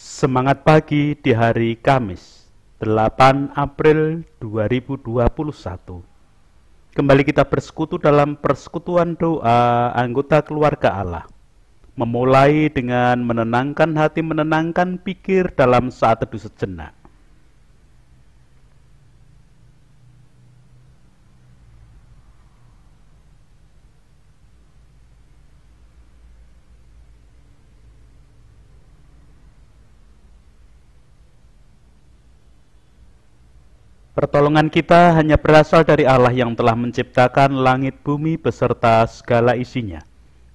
Semangat pagi di hari Kamis, 8 April 2021. Kembali kita bersekutu dalam persekutuan doa anggota keluarga Allah. Memulai dengan menenangkan hati, menenangkan pikir dalam saat teduh sejenak. Pertolongan kita hanya berasal dari Allah yang telah menciptakan langit bumi beserta segala isinya.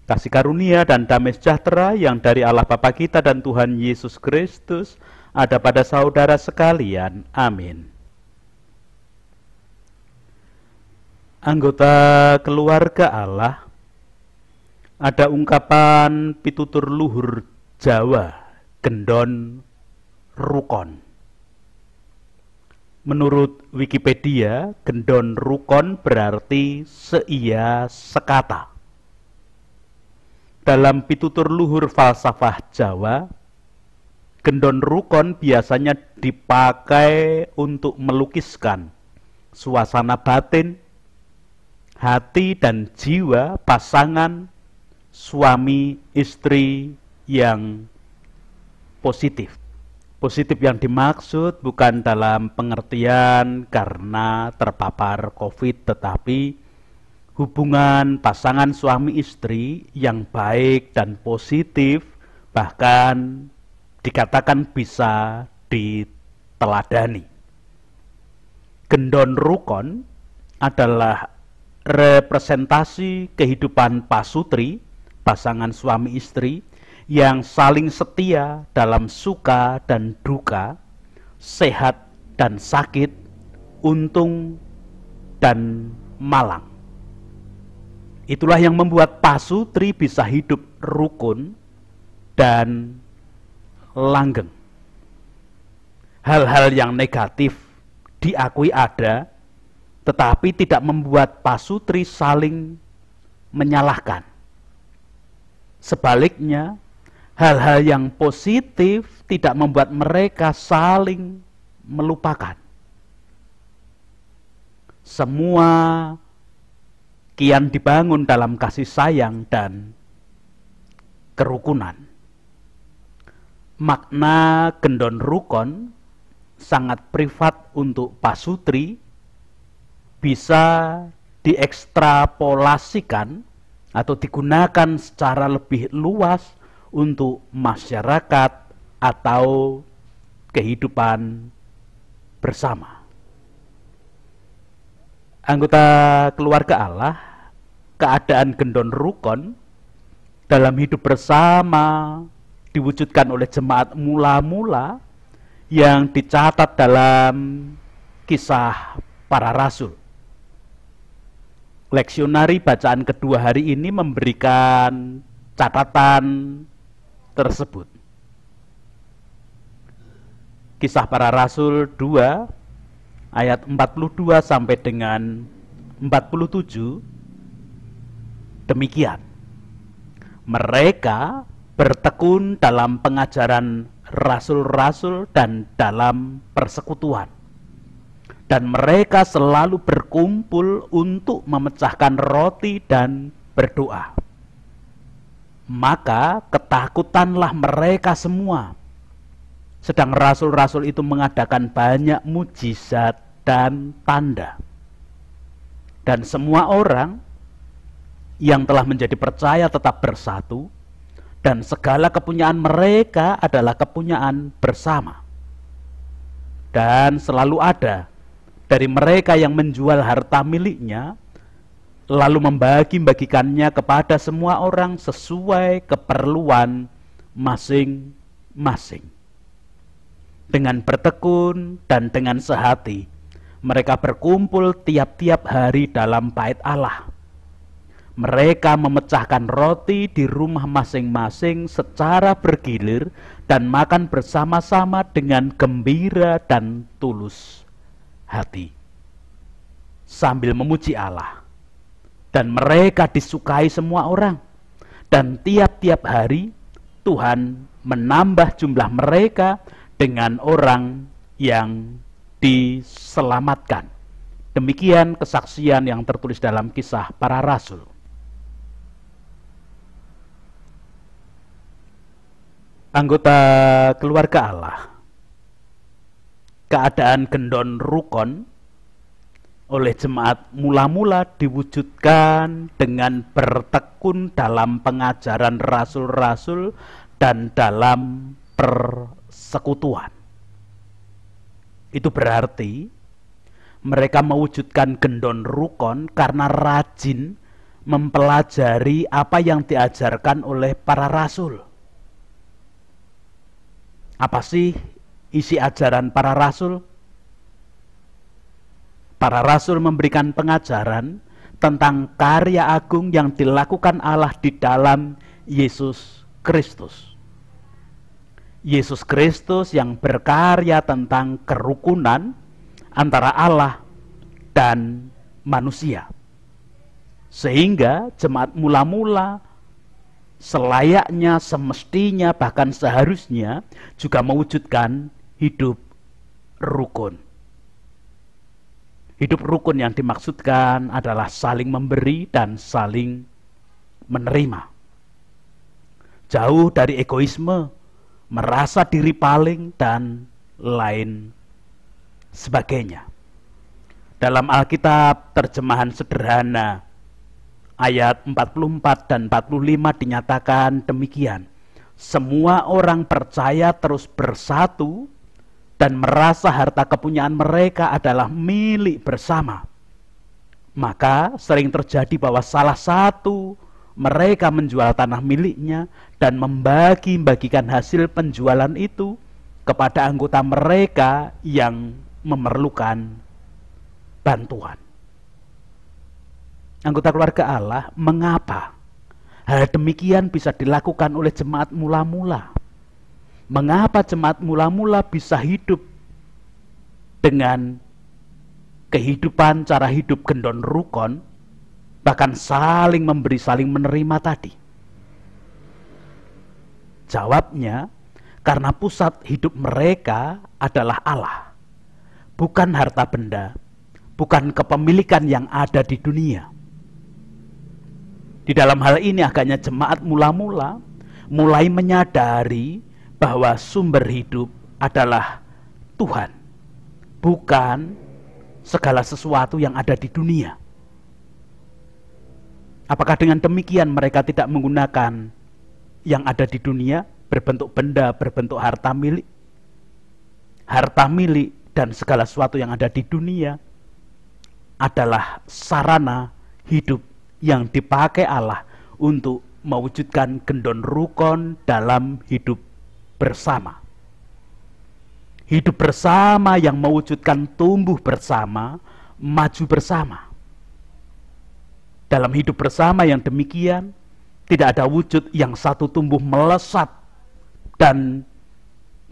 Kasih karunia dan damai sejahtera yang dari Allah Bapa kita dan Tuhan Yesus Kristus ada pada saudara sekalian. Amin. Anggota keluarga Allah, ada ungkapan pitutur luhur Jawa, gendon rukon. Menurut Wikipedia, gendon rukon berarti seia sekata. Dalam pitutur luhur falsafah Jawa, gendon rukon biasanya dipakai untuk melukiskan suasana batin, hati dan jiwa pasangan suami istri yang positif. Positif yang dimaksud bukan dalam pengertian karena terpapar COVID, tetapi hubungan pasangan suami istri yang baik dan positif, bahkan dikatakan bisa diteladani. Gendon rukon adalah representasi kehidupan pasutri, pasangan suami istri, yang saling setia dalam suka dan duka, sehat dan sakit, untung dan malang. Itulah yang membuat pasutri bisa hidup rukun dan langgeng. Hal-hal yang negatif diakui ada, tetapi tidak membuat pasutri saling menyalahkan. Sebaliknya, hal-hal yang positif tidak membuat mereka saling melupakan. Semua kian dibangun dalam kasih sayang dan kerukunan. Makna gendon rukon sangat privat untuk pasutri, bisa diekstrapolasikan atau digunakan secara lebih luas untuk masyarakat atau kehidupan bersama. Anggota keluarga Allah, keadaan gendon rukon dalam hidup bersama diwujudkan oleh jemaat mula-mula yang dicatat dalam Kisah Para Rasul. Leksionari bacaan kedua hari ini memberikan catatan tersebut. Kisah Para Rasul 2 ayat 42 sampai dengan 47 demikian. Mereka bertekun dalam pengajaran rasul-rasul dan dalam persekutuan. Dan mereka selalu berkumpul untuk memecahkan roti dan berdoa. Maka ketakutanlah mereka semua. Sedang rasul-rasul itu mengadakan banyak mujizat dan tanda. Dan semua orang yang telah menjadi percaya tetap bersatu, dan segala kepunyaan mereka adalah kepunyaan bersama. Dan selalu ada dari mereka yang menjual harta miliknya, lalu membagi-bagikannya kepada semua orang sesuai keperluan masing-masing. Dengan bertekun dan dengan sehati, mereka berkumpul tiap-tiap hari dalam bait Allah. Mereka memecahkan roti di rumah masing-masing secara bergilir dan makan bersama-sama dengan gembira dan tulus hati, sambil memuji Allah. Dan mereka disukai semua orang. Dan tiap-tiap hari Tuhan menambah jumlah mereka dengan orang yang diselamatkan. Demikian kesaksian yang tertulis dalam Kisah Para Rasul. Anggota keluarga Allah, keadaan gendon rukun oleh jemaat mula-mula diwujudkan dengan bertekun dalam pengajaran rasul-rasul dan dalam persekutuan. Itu berarti mereka mewujudkan gendon rukun karena rajin mempelajari apa yang diajarkan oleh para rasul. Apa sih isi ajaran para rasul? Para rasul memberikan pengajaran tentang karya agung yang dilakukan Allah di dalam Yesus Kristus. Yesus Kristus yang berkarya tentang kerukunan antara Allah dan manusia. Sehingga jemaat mula-mula selayaknya, semestinya, bahkan seharusnya juga mewujudkan hidup rukun. Hidup rukun yang dimaksudkan adalah saling memberi dan saling menerima. Jauh dari egoisme, merasa diri paling, dan lain sebagainya. Dalam Alkitab terjemahan sederhana ayat 44 dan 45 dinyatakan demikian. Semua orang percaya terus bersatu dan merasa harta kepunyaan mereka adalah milik bersama. Maka sering terjadi bahwa salah satu mereka menjual tanah miliknya dan membagi-bagikan hasil penjualan itu kepada anggota mereka yang memerlukan bantuan. Anggota keluarga Allah, mengapa hal demikian bisa dilakukan oleh jemaat mula-mula? Mengapa jemaat mula-mula bisa hidup dengan kehidupan cara hidup gendon rukun, bahkan saling memberi, saling menerima tadi? Jawabnya, karena pusat hidup mereka adalah Allah, bukan harta benda, bukan kepemilikan yang ada di dunia. Di dalam hal ini agaknya jemaat mula-mula mulai menyadari bahwa sumber hidup adalah Tuhan, bukan segala sesuatu yang ada di dunia. Apakah dengan demikian mereka tidak menggunakan yang ada di dunia berbentuk benda, berbentuk harta milik? Harta milik dan segala sesuatu yang ada di dunia adalah sarana hidup yang dipakai Allah untuk mewujudkan gendon rukun dalam hidup bersama. Hidup bersama yang mewujudkan tumbuh bersama, maju bersama. Dalam hidup bersama yang demikian, tidak ada wujud yang satu tumbuh melesat dan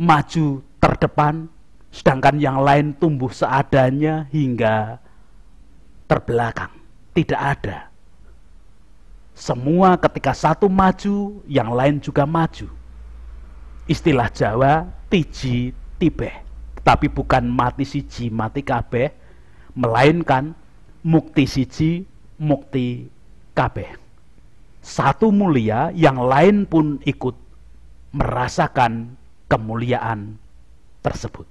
maju terdepan, sedangkan yang lain tumbuh seadanya hingga terbelakang. Tidak ada. Semua ketika satu maju, yang lain juga maju. Istilah Jawa, tiji tibeh. Tapi bukan mati siji, mati kabeh, melainkan mukti siji, mukti kabeh. Satu mulia, yang lain pun ikut merasakan kemuliaan tersebut.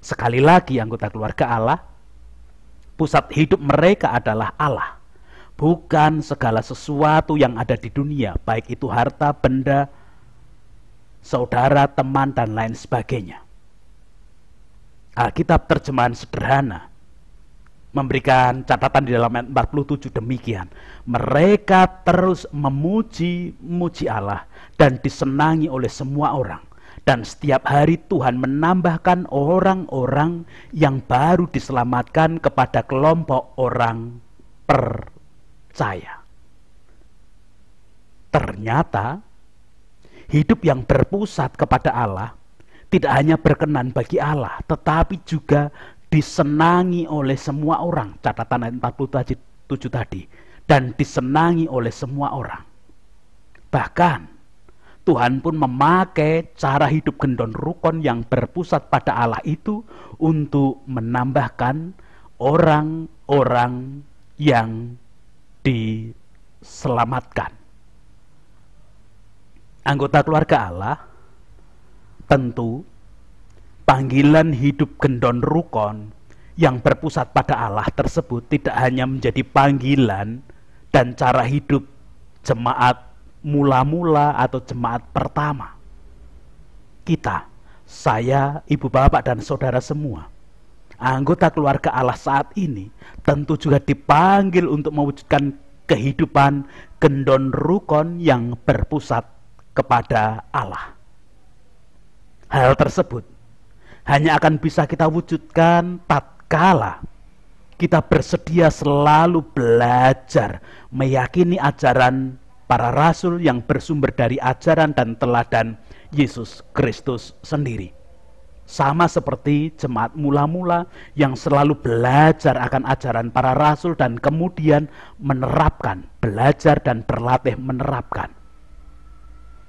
Sekali lagi, anggota keluarga Allah, pusat hidup mereka adalah Allah, bukan segala sesuatu yang ada di dunia, baik itu harta, benda, saudara, teman, dan lain sebagainya. Alkitab terjemahan sederhana memberikan catatan di dalam ayat 47 demikian. Mereka terus memuji Allah dan disenangi oleh semua orang. Dan setiap hari Tuhan menambahkan orang-orang yang baru diselamatkan kepada kelompok orang percaya. Ternyata hidup yang berpusat kepada Allah tidak hanya berkenan bagi Allah, tetapi juga disenangi oleh semua orang. Catatan ayat 47 tadi. Dan disenangi oleh semua orang. Bahkan Tuhan pun memakai cara hidup gendon rukun yang berpusat pada Allah itu untuk menambahkan orang-orang yang diselamatkan. Anggota keluarga Allah, tentu panggilan hidup gendon rukun yang berpusat pada Allah tersebut tidak hanya menjadi panggilan dan cara hidup jemaat mula-mula atau jemaat pertama. Kita, saya, ibu bapak dan saudara semua, anggota keluarga Allah saat ini tentu juga dipanggil untuk mewujudkan kehidupan gendon rukun yang berpusat kepada Allah. Hal tersebut hanya akan bisa kita wujudkan tatkala kita bersedia selalu belajar meyakini ajaran para rasul yang bersumber dari ajaran dan teladan Yesus Kristus sendiri. Sama seperti jemaat mula-mula yang selalu belajar akan ajaran para rasul dan kemudian menerapkan, belajar dan berlatih menerapkan.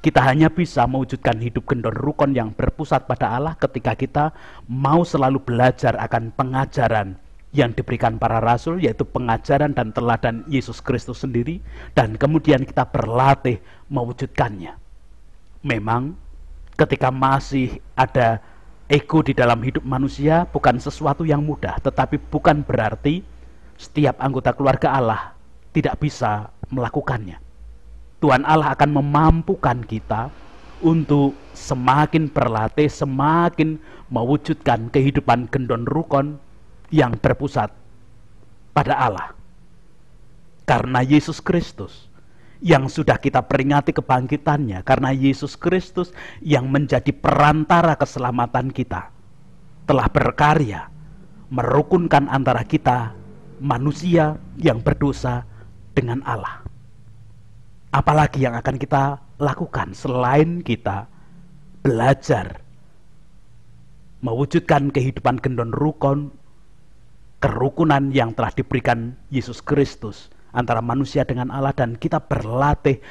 Kita hanya bisa mewujudkan hidup gendon rukun yang berpusat pada Allah ketika kita mau selalu belajar akan pengajaran yang diberikan para rasul, yaitu pengajaran dan teladan Yesus Kristus sendiri, dan kemudian kita berlatih mewujudkannya. Memang ketika masih ada ego di dalam hidup manusia bukan sesuatu yang mudah, tetapi bukan berarti setiap anggota keluarga Allah tidak bisa melakukannya. Tuhan Allah akan memampukan kita untuk semakin berlatih, semakin mewujudkan kehidupan gendon rukun yang berpusat pada Allah. Karena Yesus Kristus yang sudah kita peringati kebangkitannya, karena Yesus Kristus yang menjadi perantara keselamatan kita, telah berkarya merukunkan antara kita manusia yang berdosa dengan Allah. Apalagi yang akan kita lakukan selain kita belajar mewujudkan kehidupan gendon rukun, kerukunan yang telah diberikan Yesus Kristus antara manusia dengan Allah, dan kita berlatih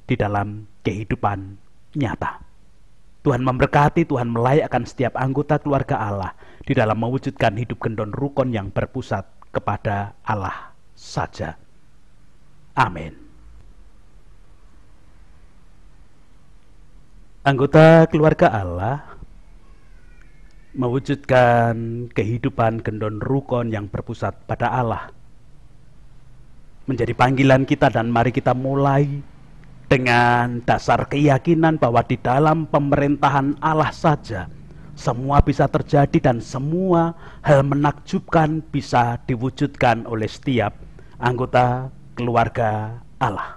di dalam kehidupan nyata. Tuhan memberkati, Tuhan melayakkan setiap anggota keluarga Allah di dalam mewujudkan hidup gendon rukun yang berpusat kepada Allah saja. Amin. Anggota keluarga Allah mewujudkan kehidupan gendon rukun yang berpusat pada Allah menjadi panggilan kita, dan mari kita mulai dengan dasar keyakinan bahwa di dalam pemerintahan Allah saja semua bisa terjadi dan semua hal menakjubkan bisa diwujudkan oleh setiap anggota keluarga Allah.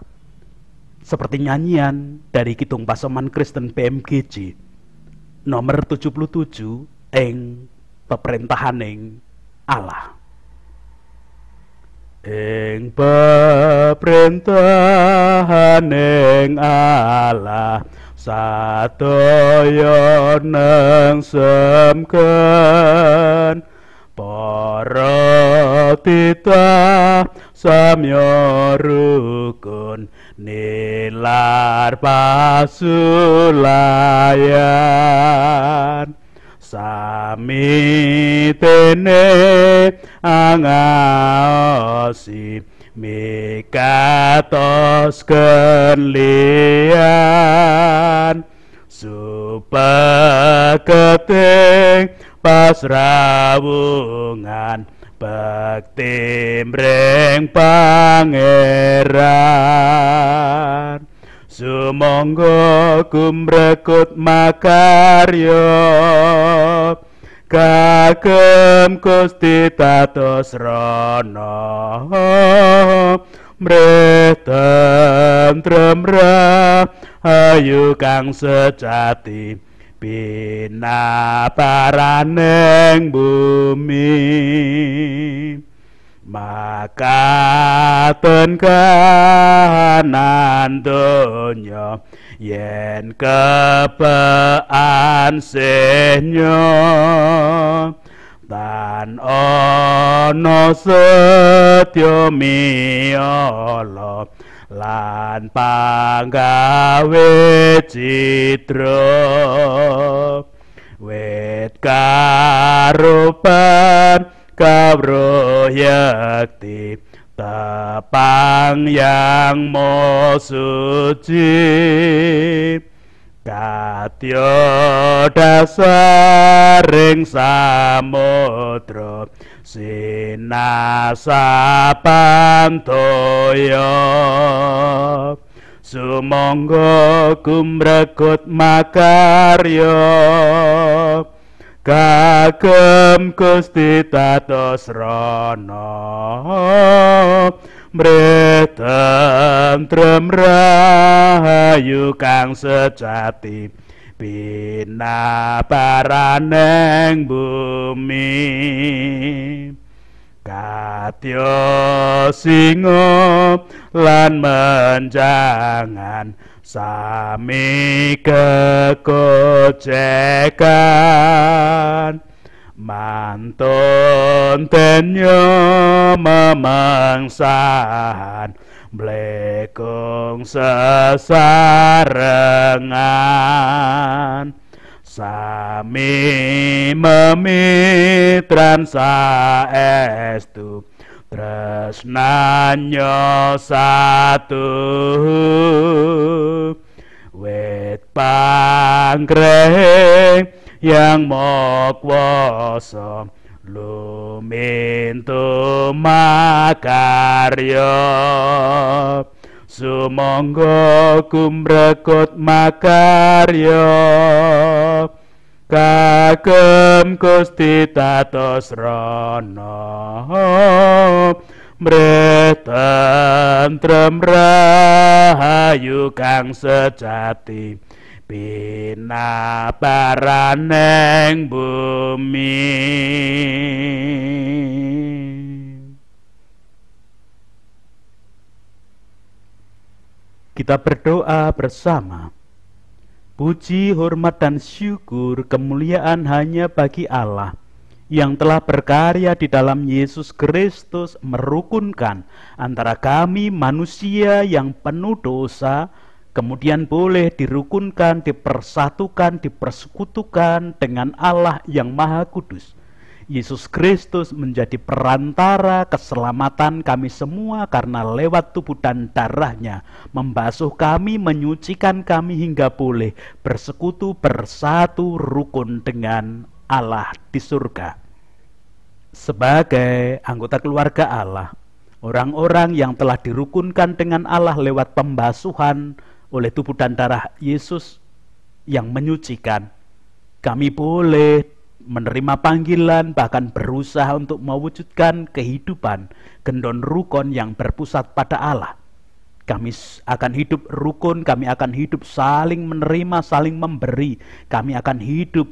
Seperti nyanyian dari Kidung Pasoman Kristen PMGJ nomor 77, ing peperintahaning Allah. Ing peperintahaning Allah sadaya nengsemken para titah samya rukun nilar pasulayan sami tene angaosi mikatos kenlian supaketing pasrawungan bekti mring pangeran sumangga kumrekut makarya kagem Gusti dados rana mretem ayu kang sejati pinaparaning bumi makaten kahanan donya yen kepean sehnya tan ana setya miala lan panggawe citra wit karupan kawruh yakti tepang yang mo suci katya dasaring samudra sinasapan toya sumangga gumregut makarya kagem Gusti dados rana mretentrem rahayu kang sejati pinabaraneng bumi katya singa lan menjangan sami kegojekan mantun tenya memangsahan blekung sesarengan sami memitran saestu tresnanya satu wit panggreh yang mokwasa lumintu makarya sumangga gumregut makarya kagem Gusti dados rana mretentrem rahayu kang sejati pinabaraneng bumi. Kita berdoa bersama. Puji, hormat, dan syukur kemuliaan hanya bagi Allah yang telah berkarya di dalam Yesus Kristus merukunkan antara kami manusia yang penuh dosa, kemudian boleh dirukunkan, dipersatukan, dipersekutukan dengan Allah yang Maha Kudus. Yesus Kristus menjadi perantara keselamatan kami semua karena lewat tubuh dan darahnya membasuh kami, menyucikan kami hingga boleh bersekutu, bersatu, rukun dengan Allah di surga. Sebagai anggota keluarga Allah, orang-orang yang telah dirukunkan dengan Allah lewat pembasuhan oleh tubuh dan darah Yesus yang menyucikan, kami boleh menerima panggilan, bahkan berusaha untuk mewujudkan kehidupan gendon rukun yang berpusat pada Allah. Kami akan hidup rukun, kami akan hidup saling menerima, saling memberi. Kami akan hidup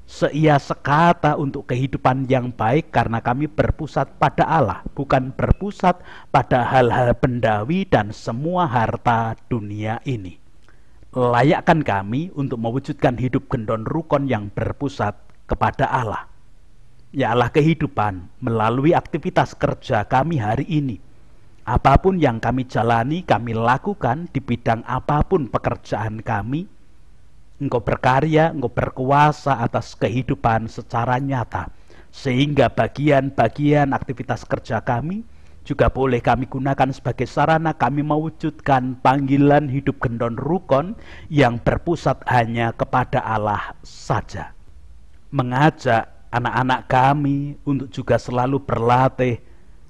seia sekata untuk kehidupan yang baik karena kami berpusat pada Allah, bukan berpusat pada hal-hal bendawi dan semua harta dunia ini. Layakkan kami untuk mewujudkan hidup gendon rukun yang berpusat kepada Allah. Ya Allah kehidupan, melalui aktivitas kerja kami hari ini, apapun yang kami jalani, kami lakukan di bidang apapun pekerjaan kami, Engkau berkarya, Engkau berkuasa atas kehidupan secara nyata, sehingga bagian-bagian aktivitas kerja kami juga boleh kami gunakan sebagai sarana kami mewujudkan panggilan hidup gendon rukun yang berpusat hanya kepada Allah saja. Mengajak anak-anak kami untuk juga selalu berlatih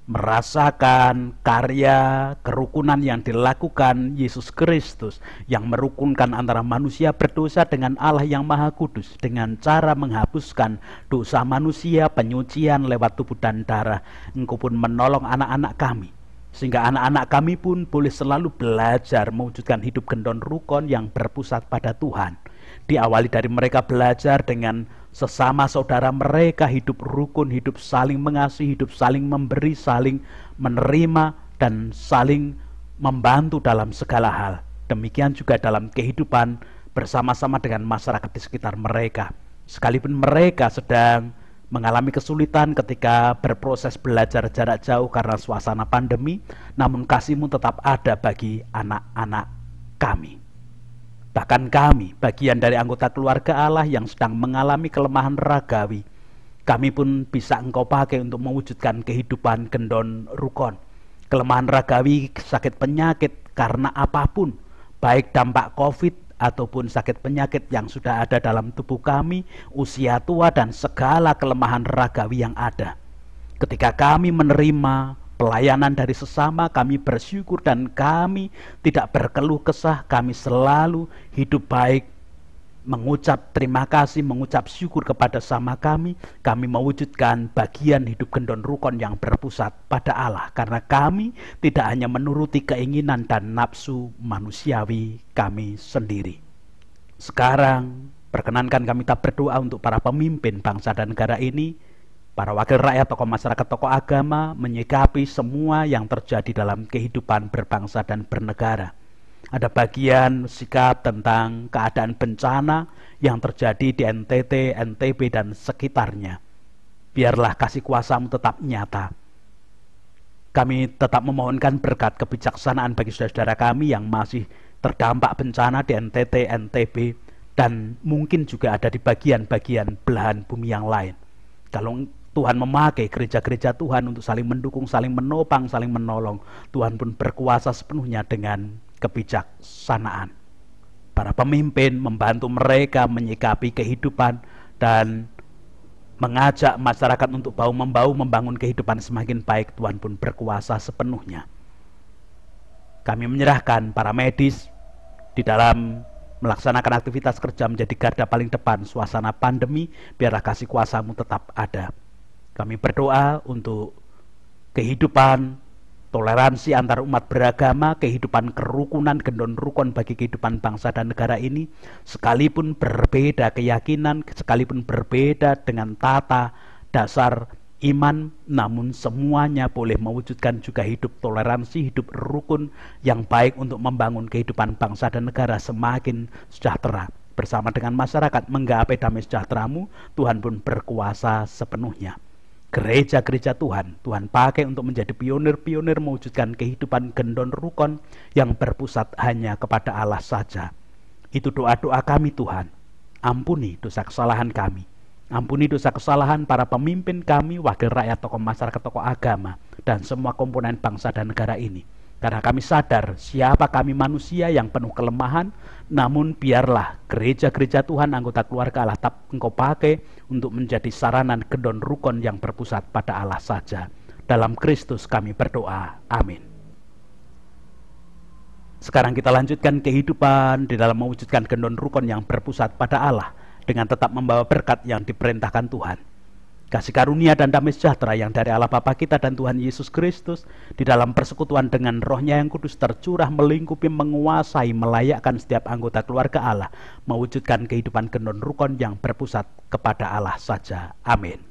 merasakan karya kerukunan yang dilakukan Yesus Kristus yang merukunkan antara manusia berdosa dengan Allah yang Maha Kudus dengan cara menghapuskan dosa manusia, penyucian lewat tubuh dan darah. Engkau pun menolong anak-anak kami sehingga anak-anak kami pun boleh selalu belajar mewujudkan hidup gendon rukun yang berpusat pada Tuhan. Diawali dari mereka belajar dengan sesama saudara mereka, hidup rukun, hidup saling mengasihi, hidup saling memberi, saling menerima, dan saling membantu dalam segala hal. Demikian juga dalam kehidupan bersama-sama dengan masyarakat di sekitar mereka. Sekalipun mereka sedang mengalami kesulitan ketika berproses belajar jarak jauh karena suasana pandemi, namun kasih-Mu tetap ada bagi anak-anak kami. Bahkan kami, bagian dari anggota keluarga Allah yang sedang mengalami kelemahan ragawi, kami pun bisa Engkau pakai untuk mewujudkan kehidupan gendon rukun. Kelemahan ragawi, sakit penyakit karena apapun, baik dampak COVID ataupun sakit penyakit yang sudah ada dalam tubuh kami, usia tua dan segala kelemahan ragawi yang ada. Ketika kami menerima pelayanan dari sesama, kami bersyukur dan kami tidak berkeluh kesah, kami selalu hidup baik, mengucap terima kasih, mengucap syukur kepada sama kami mewujudkan bagian hidup gendon rukun yang berpusat pada Allah, karena kami tidak hanya menuruti keinginan dan nafsu manusiawi kami sendiri. Sekarang, perkenankan kami tak berdoa untuk para pemimpin bangsa dan negara ini, para wakil rakyat, tokoh masyarakat, tokoh agama, menyikapi semua yang terjadi dalam kehidupan berbangsa dan bernegara. Ada bagian sikap tentang keadaan bencana yang terjadi di NTT, NTB, dan sekitarnya. Biarlah kasih kuasa-Mu tetap nyata. Kami tetap memohonkan berkat kebijaksanaan bagi saudara-saudara kami yang masih terdampak bencana di NTT, NTB, dan mungkin juga ada di bagian-bagian belahan bumi yang lain. Kalau Tuhan memakai gereja-gereja Tuhan untuk saling mendukung, saling menopang, saling menolong, Tuhan pun berkuasa sepenuhnya dengan kebijaksanaan. Para pemimpin membantu mereka menyikapi kehidupan dan mengajak masyarakat untuk bahu-membahu membangun kehidupan semakin baik. Tuhan pun berkuasa sepenuhnya. Kami menyerahkan para medis di dalam melaksanakan aktivitas kerja menjadi garda paling depan suasana pandemi. Biarlah kasih kuasa-Mu tetap ada. Kami berdoa untuk kehidupan toleransi antar umat beragama, kehidupan kerukunan, gendon rukun bagi kehidupan bangsa dan negara ini, sekalipun berbeda keyakinan, sekalipun berbeda dengan tata dasar iman, namun semuanya boleh mewujudkan juga hidup toleransi, hidup rukun yang baik untuk membangun kehidupan bangsa dan negara semakin sejahtera. Bersama dengan masyarakat menggapai damai sejahtera-Mu, Tuhan pun berkuasa sepenuhnya. Gereja-gereja Tuhan pakai untuk menjadi pionir-pionir mewujudkan kehidupan gendon rukun yang berpusat hanya kepada Allah saja. Itu doa-doa kami Tuhan. Ampuni dosa kesalahan kami. Ampuni dosa kesalahan para pemimpin kami, wakil rakyat, tokoh masyarakat, tokoh agama, dan semua komponen bangsa dan negara ini. Karena kami sadar siapa kami manusia yang penuh kelemahan, namun biarlah gereja-gereja Tuhan, anggota keluarga Allah tetap Engkau pakai untuk menjadi saranan gendon rukun yang berpusat pada Allah saja. Dalam Kristus kami berdoa. Amin. Sekarang kita lanjutkan kehidupan di dalam mewujudkan gendon rukun yang berpusat pada Allah dengan tetap membawa berkat yang diperintahkan Tuhan. Kasih karunia dan damai sejahtera yang dari Allah Bapa kita dan Tuhan Yesus Kristus di dalam persekutuan dengan Roh-Nya yang kudus tercurah, melingkupi, menguasai, melayakkan setiap anggota keluarga Allah mewujudkan kehidupan gendon rukun yang berpusat kepada Allah saja. Amin.